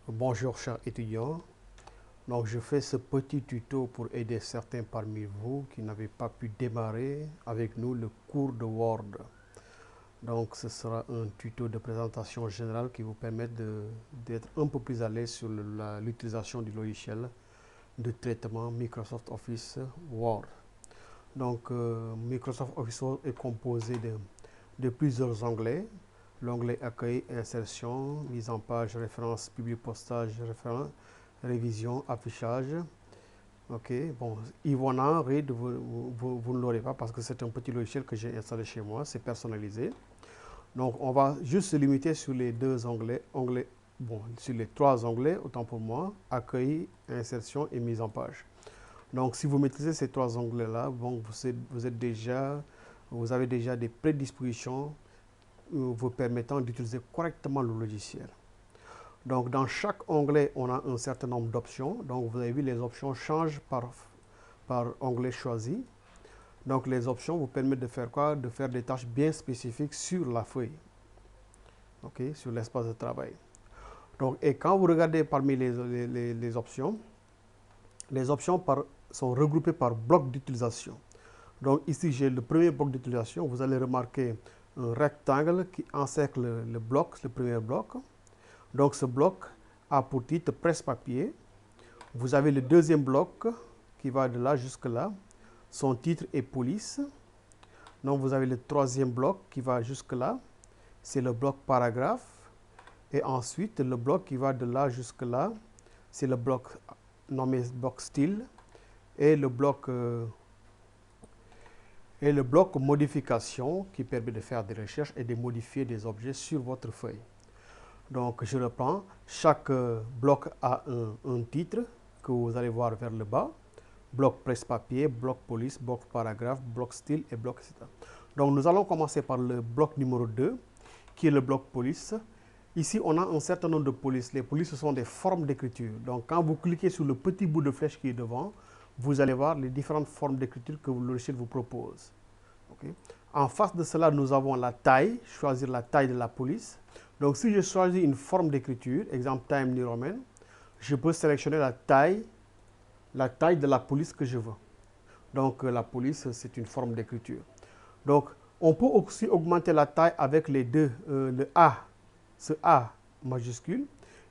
Bonjour chers étudiants, donc je fais ce petit tuto pour aider certains parmi vous qui n'avaient pas pu démarrer avec nous le cours de Word. Donc ce sera un tuto de présentation générale qui vous permet d'être un peu plus à l'aise sur l'utilisation du logiciel de traitement Microsoft Office Word. Donc Microsoft Office Word est composé de plusieurs onglets. L'onglet accueil, insertion, mise en page, référence, public, postage, référence, révision, affichage. Ok, bon, Ivona, Read, vous ne l'aurez pas parce que c'est un petit logiciel que j'ai installé chez moi, c'est personnalisé. Donc on va juste se limiter sur les deux onglets, sur les trois onglets, autant pour moi, accueil, insertion et mise en page. Donc si vous maîtrisez ces trois onglets-là, bon, vous avez déjà des prédispositions vous permettant d'utiliser correctement le logiciel. Donc dans chaque onglet, on a un certain nombre d'options. Donc vous avez vu, les options changent par onglet choisi. Donc les options vous permettent de faire quoi? De faire des tâches bien spécifiques sur la feuille, okay, sur l'espace de travail. Donc, et quand vous regardez parmi les options sont regroupées par bloc d'utilisation. Donc ici, j'ai le premier bloc d'utilisation. Vous allez remarquer un rectangle qui encercle le bloc, le premier bloc. Donc ce bloc a pour titre presse-papier. Vous avez le deuxième bloc qui va de là jusque là. Son titre est police. Donc vous avez le troisième bloc qui va jusque là. C'est le bloc paragraphe. Et ensuite, le bloc qui va de là jusque là, c'est le bloc nommé bloc style. Et le bloc modification qui permet de faire des recherches et de modifier des objets sur votre feuille. Donc je reprends, chaque bloc a un titre que vous allez voir vers le bas. Bloc presse-papier, bloc police, bloc paragraphe, bloc style et bloc etc. Donc nous allons commencer par le bloc numéro 2 qui est le bloc police. Ici on a un certain nombre de polices. Les polices ce sont des formes d'écriture. Donc quand vous cliquez sur le petit bout de flèche qui est devant, vous allez voir les différentes formes d'écriture que le logiciel vous propose. Okay. En face de cela, nous avons la taille, choisir la taille de la police. Donc si je choisis une forme d'écriture, exemple Times New Roman, je peux sélectionner la taille de la police que je veux. Donc la police, c'est une forme d'écriture. Donc on peut aussi augmenter la taille avec les deux, le A, ce A majuscule,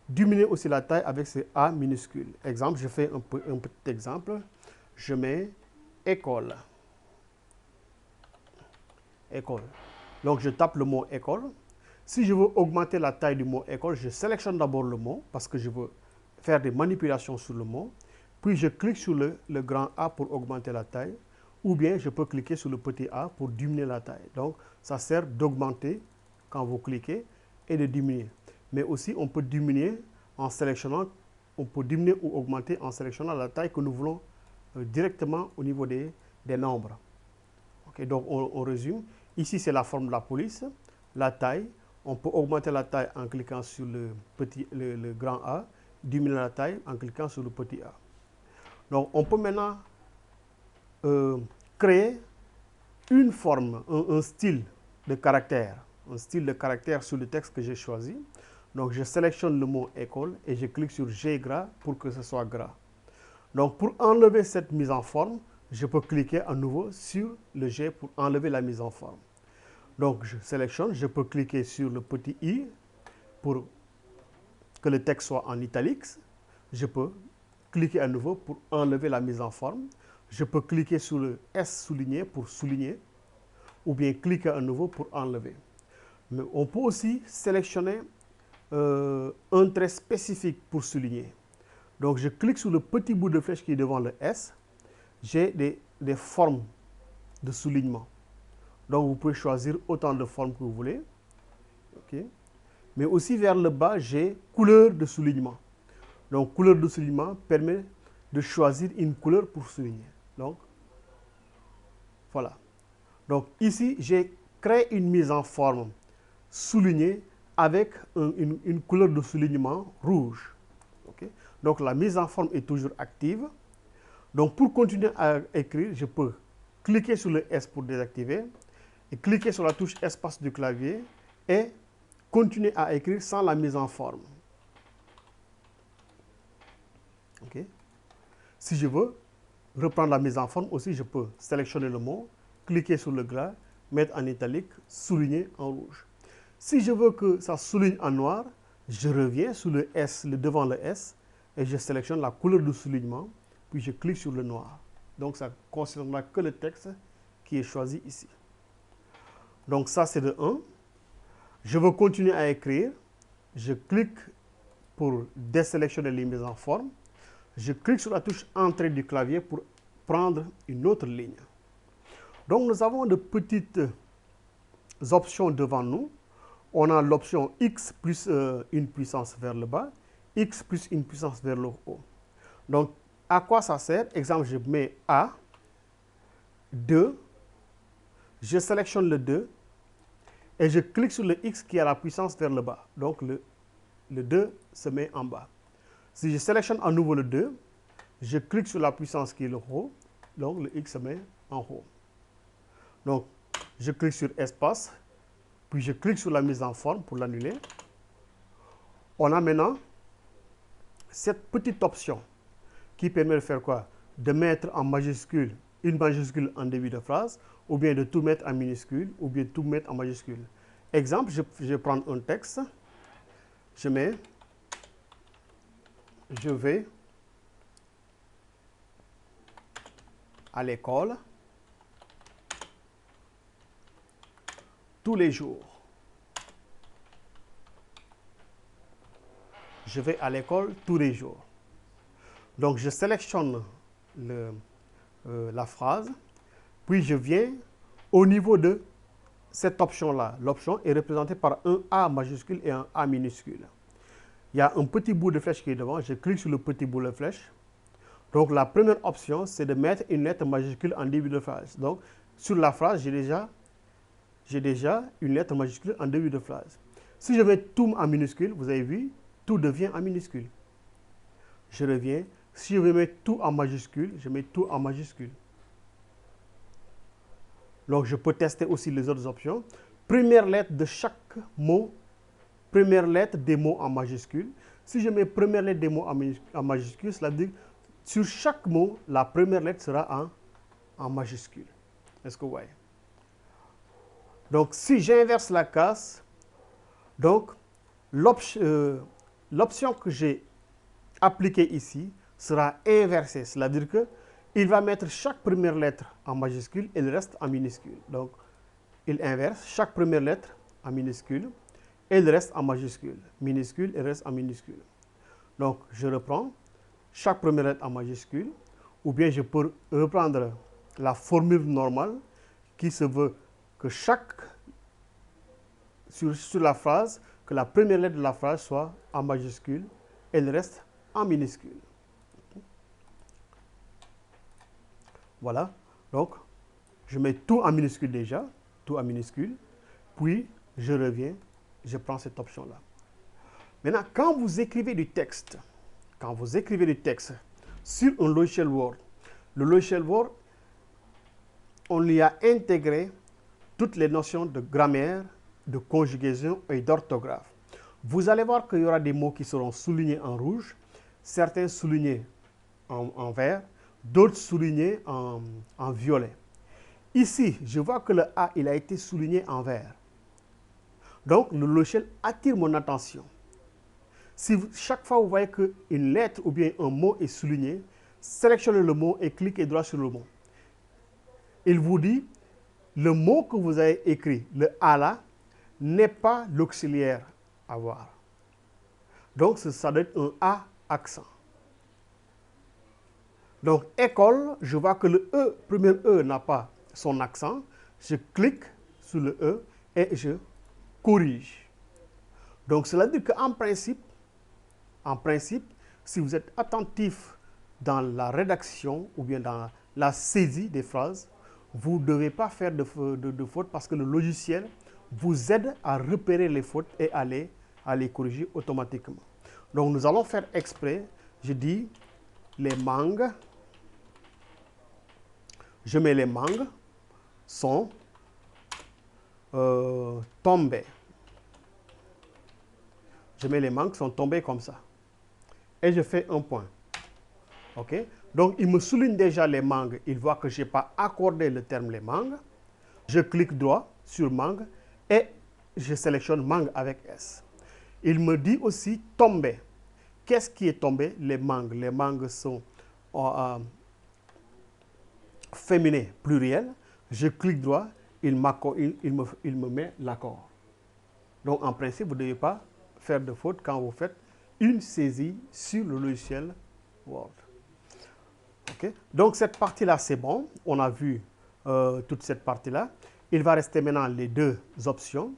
diminuer aussi la taille avec ce A minuscule. Exemple, je fais un petit exemple. Je mets école. École. Donc je tape le mot école. Si je veux augmenter la taille du mot école, je sélectionne d'abord le mot parce que je veux faire des manipulations sur le mot. Puis je clique sur le grand A pour augmenter la taille. Ou bien je peux cliquer sur le petit a pour diminuer la taille. Donc ça sert d'augmenter quand vous cliquez et de diminuer. Mais aussi on peut diminuer en sélectionnant, on peut diminuer ou augmenter en sélectionnant la taille que nous voulons directement au niveau des nombres. Okay, donc on résume. Ici c'est la forme de la police, la taille. On peut augmenter la taille en cliquant sur le grand A, diminuer la taille en cliquant sur le petit a. Donc on peut maintenant créer une forme, un style de caractère. Un style de caractère sur le texte que j'ai choisi. Donc je sélectionne le mot école et je clique sur G gras pour que ce soit gras. Donc pour enlever cette mise en forme, je peux cliquer à nouveau sur le G pour enlever la mise en forme. Donc je sélectionne, je peux cliquer sur le petit i pour que le texte soit en italique. Je peux cliquer à nouveau pour enlever la mise en forme. Je peux cliquer sur le S souligné pour souligner ou bien cliquer à nouveau pour enlever. Mais on peut aussi sélectionner un trait spécifique pour souligner. Donc je clique sur le petit bout de flèche qui est devant le S. J'ai des formes de soulignement. Donc vous pouvez choisir autant de formes que vous voulez. Okay. Mais aussi vers le bas, j'ai couleur de soulignement. Donc couleur de soulignement permet de choisir une couleur pour souligner. Donc voilà. Donc ici, j'ai créé une mise en forme soulignée avec une couleur de soulignement rouge. Okay. Donc la mise en forme est toujours active. Donc pour continuer à écrire, je peux cliquer sur le S pour désactiver et cliquer sur la touche espace du clavier et continuer à écrire sans la mise en forme. OK. Si je veux reprendre la mise en forme aussi, je peux sélectionner le mot, cliquer sur le gras, mettre en italique, souligner en rouge. Si je veux que ça souligne en noir, je reviens sur le S, devant le S, et je sélectionne la couleur de soulignement, puis je clique sur le noir. Donc, ça ne concernera que le texte qui est choisi ici. Donc, ça, c'est de 1. Je veux continuer à écrire. Je clique pour désélectionner les mises en forme. Je clique sur la touche Entrée du clavier pour prendre une autre ligne. Donc, nous avons de petites options devant nous. On a l'option X plus une puissance vers le bas, X plus une puissance vers le haut. Donc, à quoi ça sert? Exemple, je mets A, 2, je sélectionne le 2 et je clique sur le X qui a la puissance vers le bas. Donc, le 2 se met en bas. Si je sélectionne à nouveau le 2, je clique sur la puissance qui est le haut, donc le X se met en haut. Donc, je clique sur Espace, puis je clique sur la mise en forme pour l'annuler. On a maintenant cette petite option qui permet de faire quoi? De mettre en majuscule, une majuscule en début de phrase, ou bien de tout mettre en minuscule, ou bien tout mettre en majuscule. Exemple, je vais prendre un texte, je mets, je vais à l'école tous les jours. Je vais à l'école tous les jours. Donc, je sélectionne la phrase, puis je viens au niveau de cette option-là. L'option est représentée par un A majuscule et un A minuscule. Il y a un petit bout de flèche qui est devant. Je clique sur le petit bout de flèche. Donc, la première option, c'est de mettre une lettre majuscule en début de phrase. Donc, sur la phrase, j'ai déjà une lettre majuscule en début de phrase. Si je mets tout en minuscule, vous avez vu, tout devient en minuscule. Je reviens. Si je veux mettre tout en majuscule, je mets tout en majuscule. Donc, je peux tester aussi les autres options. Première lettre de chaque mot, première lettre des mots en majuscule. Si je mets première lettre des mots en majuscule, cela veut dire que sur chaque mot, la première lettre sera en majuscule. Est-ce que vous voyez? Donc, si j'inverse la case, donc l'option que j'ai appliquée ici sera inversée. C'est-à-dire qu'il va mettre chaque première lettre en majuscule et le reste en minuscule. Donc, il inverse chaque première lettre en minuscule et le reste en majuscule. Minuscule et le reste en minuscule. Donc, je reprends chaque première lettre en majuscule, ou bien je peux reprendre la formule normale qui se veut que sur la phrase, que la première lettre de la phrase soit en majuscule et le reste en minuscule. Voilà. Donc, je mets tout en minuscule déjà, tout en minuscule, puis je reviens, je prends cette option-là. Maintenant, quand vous écrivez du texte sur un logiciel Word, le logiciel Word, on lui a intégré toutes les notions de grammaire, de conjugaison et d'orthographe. Vous allez voir qu'il y aura des mots qui seront soulignés en rouge, certains soulignés en vert, d'autres soulignés en violet. Ici, je vois que le A, il a été souligné en vert. Donc, le logiciel attire mon attention. Si chaque fois vous voyez qu'une lettre ou bien un mot est souligné, sélectionnez le mot et cliquez droit sur le mot. Il vous dit, le mot que vous avez écrit, le A là, n'est pas l'auxiliaire à voir. Donc, ça doit être un A accent. Donc, école, je vois que le E, premier E n'a pas son accent. Je clique sur le E et je corrige. Donc, cela veut dire qu'en principe, si vous êtes attentif dans la rédaction ou bien dans la saisie des phrases, vous ne devez pas faire de fautes parce que le logiciel vous aide à repérer les fautes et à les corriger automatiquement. Donc, nous allons faire exprès. Je dis les mangues. Je mets les mangues sont tombées. Je mets les mangues sont tombées comme ça. Et je fais un point. OK? Donc, il me souligne déjà les mangues. Il voit que je n'ai pas accordé le terme les mangues. Je clique droit sur mangue et je sélectionne mangue avec S. Il me dit aussi tomber. Qu'est-ce qui est tombé? Les mangues. Les mangues sont féminin pluriel. Je clique droit, il me met l'accord. Donc, en principe, vous ne devez pas faire de faute quand vous faites une saisie sur le logiciel Word. Okay? Donc, cette partie-là, c'est bon. On a vu toute cette partie-là. Il va rester maintenant les deux options.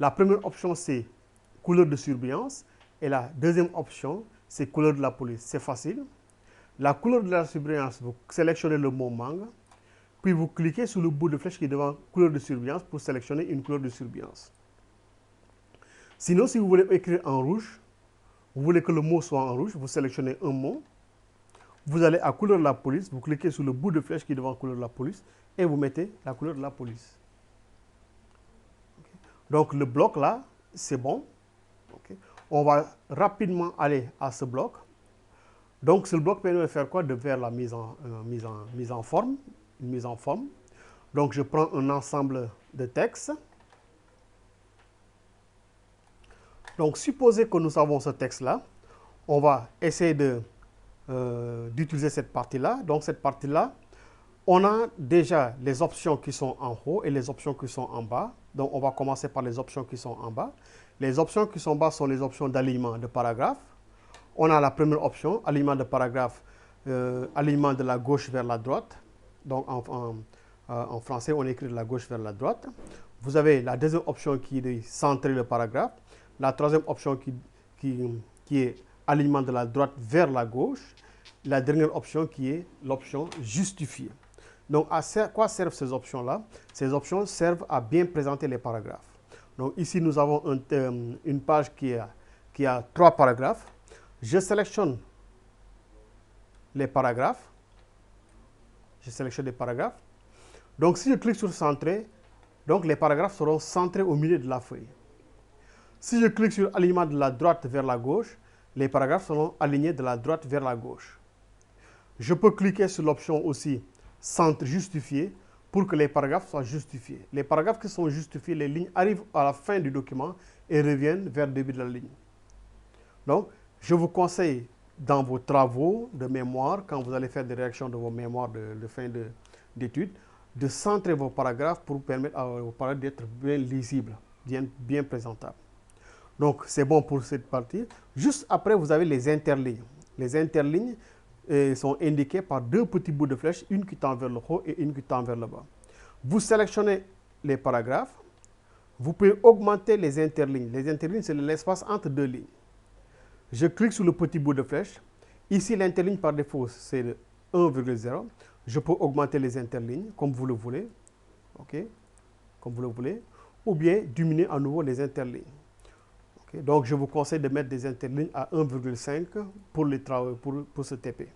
La première option, c'est couleur de surbrillance. Et la deuxième option, c'est couleur de la police. C'est facile. La couleur de la surbrillance, vous sélectionnez le mot mangue. Puis vous cliquez sur le bout de flèche qui est devant couleur de surbrillance pour sélectionner une couleur de surbrillance. Sinon, si vous voulez écrire en rouge, vous voulez que le mot soit en rouge, vous sélectionnez un mot. Vous allez à couleur de la police, vous cliquez sur le bout de flèche qui est devant couleur de la police et vous mettez la couleur de la police. Okay. Donc le bloc là, c'est bon. Okay. On va rapidement aller à ce bloc. Donc ce bloc permet de faire quoi? De faire la mise en forme. Une mise en forme. Donc je prends un ensemble de textes. Donc supposez que nous avons ce texte-là. On va essayer d'utiliser cette partie-là. Donc cette partie-là, on a déjà les options qui sont en haut et les options qui sont en bas. Donc on va commencer par les options qui sont en bas. Les options qui sont en bas sont les options d'alignement de paragraphe. On a la première option, alignement de paragraphe, alignement de la gauche vers la droite. Donc en français, on écrit de la gauche vers la droite. Vous avez la deuxième option qui est de centrer le paragraphe. La troisième option qui est alignement de la droite vers la gauche. La dernière option qui est l'option justifier. Donc, à quoi servent ces options-là? Ces options servent à bien présenter les paragraphes. Donc, ici, nous avons une page qui a 3 paragraphes. Je sélectionne les paragraphes. Je sélectionne les paragraphes. Donc, si je clique sur centrer, donc les paragraphes seront centrés au milieu de la feuille. Si je clique sur alignement de la droite vers la gauche, les paragraphes seront alignés de la droite vers la gauche. Je peux cliquer sur l'option aussi centre justifié pour que les paragraphes soient justifiés. Les paragraphes qui sont justifiés, les lignes arrivent à la fin du document et reviennent vers le début de la ligne. Donc, je vous conseille dans vos travaux de mémoire, quand vous allez faire des réactions de vos mémoires de fin d'études, de centrer vos paragraphes pour permettre à vos paragraphes d'être bien lisibles, bien présentables. Donc, c'est bon pour cette partie. Juste après, vous avez les interlignes. Les interlignes sont indiquées par 2 petits bouts de flèche, une qui tend vers le haut et une qui tend vers le bas. Vous sélectionnez les paragraphes. Vous pouvez augmenter les interlignes. Les interlignes, c'est l'espace entre 2 lignes. Je clique sur le petit bout de flèche. Ici, l'interligne par défaut, c'est 1,0. Je peux augmenter les interlignes comme vous le voulez. OK? Comme vous le voulez. Ou bien diminuer à nouveau les interlignes. Okay? Donc, je vous conseille de mettre des interlignes à 1,5 pour les travaux, pour ce TP.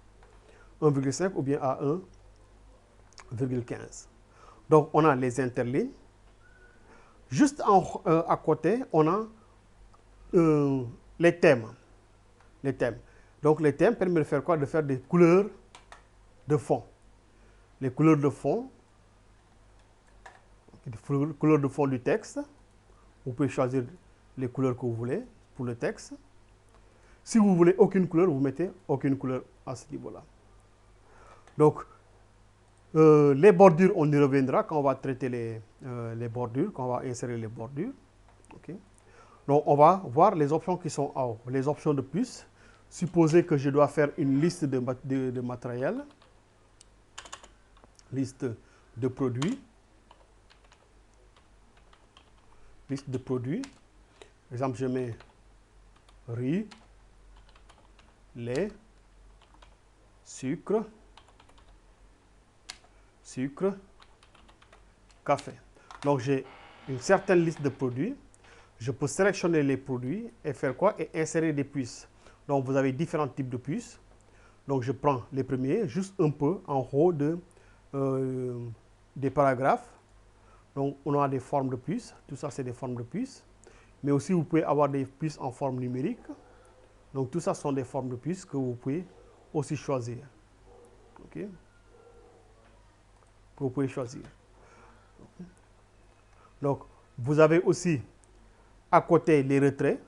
1,5 ou bien à 1,15. Donc, on a les interlignes. Juste à côté, on a les thèmes. Les thèmes. Donc, les thèmes permettent de faire quoi? De faire des couleurs de fond. Les couleurs de fond, les couleurs de fond du texte. Vous pouvez choisir les couleurs que vous voulez pour le texte. Si vous voulez aucune couleur, vous mettez aucune couleur à ce niveau-là. Donc, les bordures, on y reviendra quand on va traiter les bordures, quand on va insérer les bordures. Okay. Donc, on va voir les options qui sont en haut. Les options de plus. Supposez que je dois faire une liste de matériel. Liste de produits. Liste de produits. Par exemple, je mets riz, lait, sucre, café. Donc, j'ai une certaine liste de produits. Je peux sélectionner les produits et faire quoi? Et insérer des puces. Donc, vous avez différents types de puces. Donc, je prends les premiers, juste un peu en haut des paragraphes. Donc, on a des formes de puces. Tout ça, c'est des formes de puces. Mais aussi, vous pouvez avoir des puces en forme numérique. Donc, tout ça sont des formes de puces que vous pouvez aussi choisir. OK, que vous pouvez choisir. Donc, vous avez aussi à côté les retraits.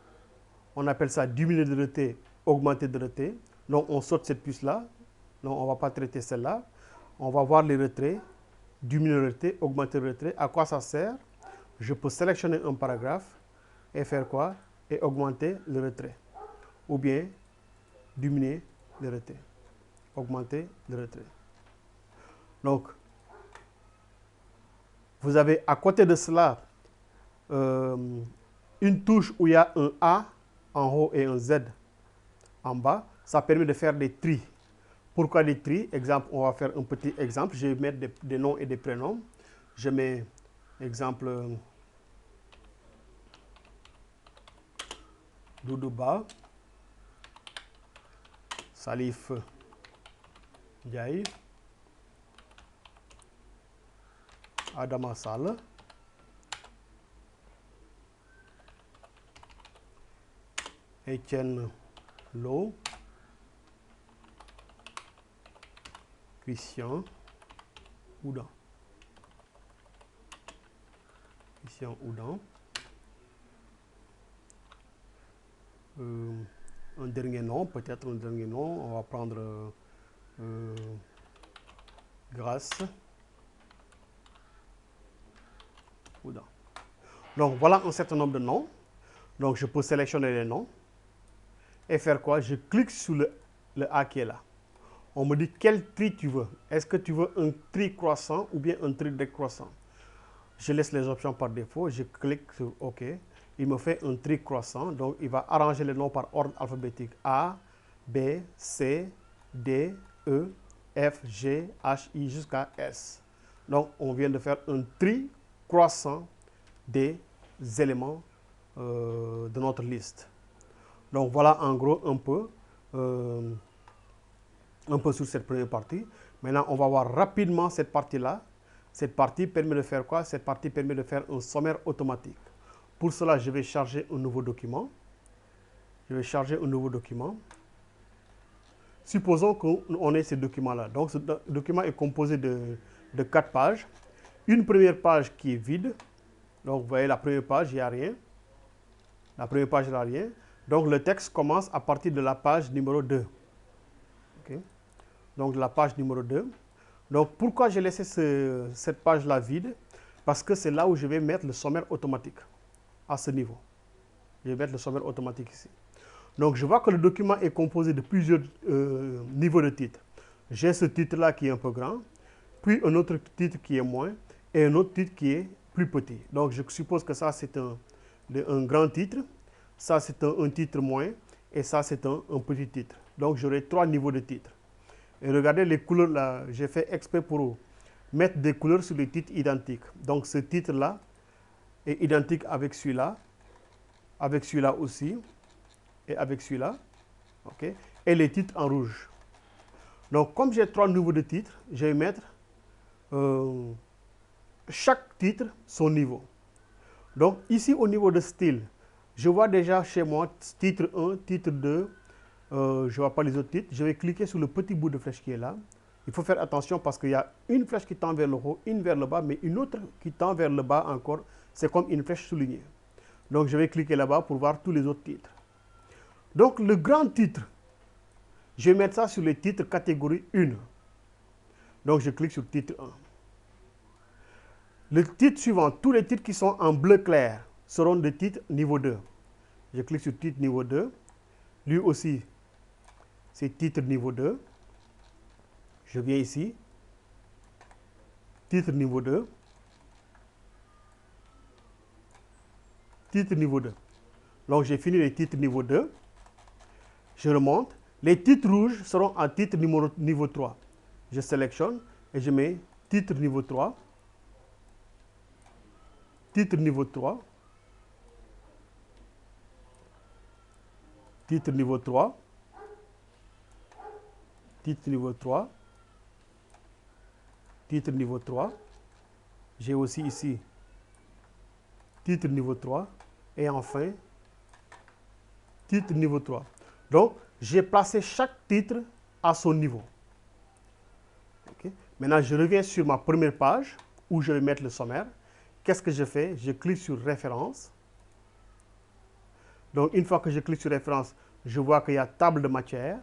On appelle ça diminuer de retrait, augmenter de retrait. Donc, on saute cette puce-là. Donc, on ne va pas traiter celle-là. On va voir les retraits, diminuer le retrait, augmenter le retrait. À quoi ça sert? Je peux sélectionner un paragraphe et faire quoi? Et augmenter le retrait. Ou bien diminuer le retrait, augmenter le retrait. Donc, vous avez à côté de cela une touche où il y a un A en haut et un Z en bas. Ça permet de faire des tris. Pourquoi des tris? Exemple, on va faire un petit exemple. Je vais mettre des noms et des prénoms. Je mets, exemple, Doudouba, Salif Ndiaye, Adama Sall, Etienne Lo, Christian Oudan. Christian Oudan. Un dernier nom, peut-être un dernier nom. On va prendre Grâce Oudan. Donc voilà un certain nombre de noms. Donc je peux sélectionner les noms et faire quoi? Je clique sur le A qui est là. On me dit quel tri tu veux. Est-ce que tu veux un tri croissant ou bien un tri décroissant? Je laisse les options par défaut. Je clique sur OK. Il me fait un tri croissant. Donc il va arranger les noms par ordre alphabétique. A, B, C, D, E, F, G, H, I jusqu'à S. Donc on vient de faire un tri croissant des éléments de notre liste. Donc voilà en gros un peu sur cette première partie. Maintenant, on va voir rapidement cette partie-là. Cette partie permet de faire quoi? Cette partie permet de faire un sommaire automatique. Pour cela, je vais charger un nouveau document. Je vais charger un nouveau document. Supposons qu'on ait ce document-là. Donc, ce document est composé de 4 pages. Une première page qui est vide. Donc, vous voyez la première page, il n'y a rien. La première page, il n'y a rien. Donc, le texte commence à partir de la page numéro 2. Okay. Donc, de la page numéro 2. Donc, pourquoi j'ai laissé cette page-là vide? Parce que c'est là où je vais mettre le sommaire automatique, à ce niveau. Je vais mettre le sommaire automatique ici. Donc, je vois que le document est composé de plusieurs niveaux de titres. J'ai ce titre-là qui est un peu grand, puis un autre titre qui est moins, et un autre titre qui est plus petit. Donc, je suppose que ça, c'est un grand titre, ça, c'est un titre moins, et ça, c'est un petit titre. Donc, j'aurai 3 niveaux de titres. Et regardez les couleurs là, j'ai fait exprès pour mettre des couleurs sur les titres identiques. Donc, ce titre-là est identique avec celui-là aussi, et avec celui-là, ok, et les titres en rouge. Donc, comme j'ai 3 niveaux de titres, je vais mettre chaque titre son niveau. Donc, ici, au niveau de style, je vois déjà chez moi titre 1, titre 2, je ne vois pas les autres titres. Je vais cliquer sur le petit bout de flèche qui est là. Il faut faire attention parce qu'il y a une flèche qui tend vers le haut, une vers le bas, mais une autre qui tend vers le bas encore. C'est comme une flèche soulignée. Donc, je vais cliquer là-bas pour voir tous les autres titres. Donc, le grand titre, je vais mettre ça sur les titres catégorie 1. Donc, je clique sur titre 1. Le titre suivant, tous les titres qui sont en bleu clair seront des titres niveau 2. Je clique sur titre niveau 2. Lui aussi, c'est titre niveau 2. Je viens ici. Titre niveau 2. Titre niveau 2. Donc, j'ai fini les titres niveau 2. Je remonte. Les titres rouges seront en titre niveau 3. Je sélectionne et je mets titre niveau 3. Titre niveau 3. Titre niveau 3. Titre niveau 3. Titre niveau 3. J'ai aussi ici titre niveau 3. Et enfin, titre niveau 3. Donc, j'ai placé chaque titre à son niveau. Maintenant, je reviens sur ma première page où je vais mettre le sommaire. Qu'est-ce que je fais? Je clique sur référence. Donc, une fois que je clique sur référence, je vois qu'il y a table de matière.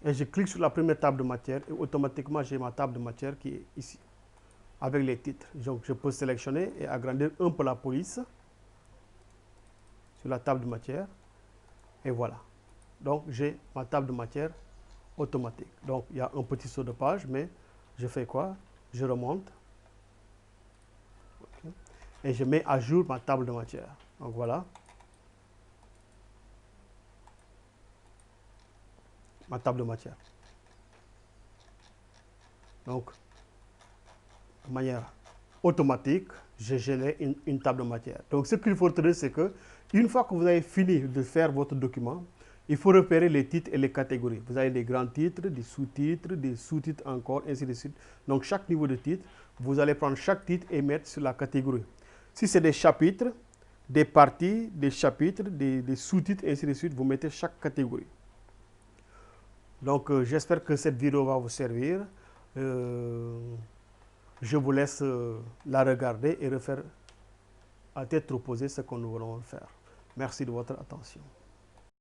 Et je clique sur la première table de matière et automatiquement, j'ai ma table de matière qui est ici, avec les titres. Donc, je peux sélectionner et agrandir un peu la police sur la table de matière. Et voilà. Donc, j'ai ma table de matière automatique. Donc, il y a un petit saut de page, mais je fais quoi? Je remonte. Okay. Et je mets à jour ma table de matière. Donc, voilà. Ma table de matière. Donc, de manière automatique, je génère une table de matière. Donc, ce qu'il faut retenir, c'est que une fois que vous avez fini de faire votre document, il faut repérer les titres et les catégories. Vous avez des grands titres, des sous-titres encore, ainsi de suite. Donc, chaque niveau de titre, vous allez prendre chaque titre et mettre sur la catégorie. Si c'est des chapitres, des parties, des chapitres, des sous-titres, ainsi de suite, vous mettez chaque catégorie. Donc, j'espère que cette vidéo va vous servir. Je vous laisse la regarder et refaire à tête reposée ce que nous voulons faire. Merci de votre attention.